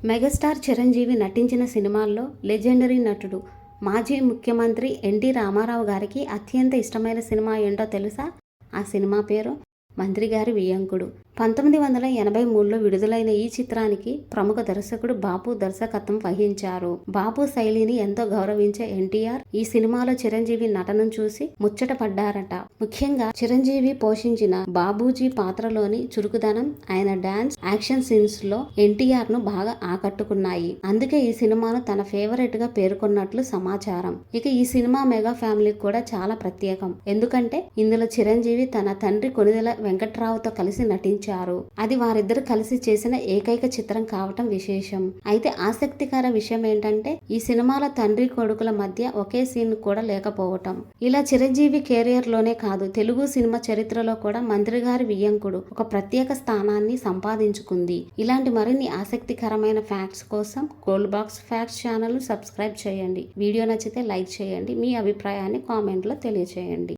Megastar Chiranjeevi నటించిన సినిమాల్లో legendary నటుడు, మాజీ ముఖ్యమంత్రి ఎన్టీ రామారావు గారికి అత్యంత ఇష్టమైన సినిమా ఏంటో తెలుసా? ఆ సినిమా పేరు మంత్రిగారి వియ్యంకుడు. 1983లో విడుదలైన ఈ చిత్రానికి ప్రముఖ దర్శకుడు బాపు దర్శకత్వం వహించారు. బాపు శైలిని ఎంతో గౌరవించే ఎన్టీఆర్ ఈ సినిమాలో చిరంజీవి నటనను చూసి ముచ్చట పడ్డారట. ముఖ్యంగా చిరంజీవి పోషించిన బాబూజీ పాత్రలోని చురుకుదనం, ఆయన డాన్స్, యాక్షన్ సీన్స్ లో ఎన్టీఆర్ ను బాగా ఆకట్టుకున్నాయి. అందుకే ఈ సినిమాను తన ఫేవరెట్ గా పేర్కొన్నట్లు సమాచారం. ఇక ఈ సినిమా మెగా ఫ్యామిలీకి కూడా చాలా ప్రత్యేకం. ఎందుకంటే ఇందులో చిరంజీవి తన తండ్రి కొణిదెల వెంకట్రావుతో కలిసి నటించారు. అది వారిద్దరు కలిసి చేసిన ఏకైక చిత్రం కావటం విశేషం. అయితే ఆసక్తికర విషయం ఏంటంటే ఈ సినిమాల తండ్రి కొడుకుల మధ్య ఒకే సీన్ కూడా లేకపోవటం. ఇలా చిరంజీవి కెరియర్ లోనే కాదు, తెలుగు సినిమా చరిత్రలో కూడా మంత్రిగారి వియ్యంకుడు ఒక ప్రత్యేక స్థానాన్ని సంపాదించుకుంది. ఇలాంటి మరిన్ని ఆసక్తికరమైన ఫ్యాక్ట్స్ కోసం గోల్డ్ బాక్స్ ఫ్యాక్ట్స్ ఛానల్ ను సబ్స్క్రైబ్ చేయండి. వీడియో నచ్చితే లైక్ చేయండి. మీ అభిప్రాయాన్ని కామెంట్ లో తెలియచేయండి.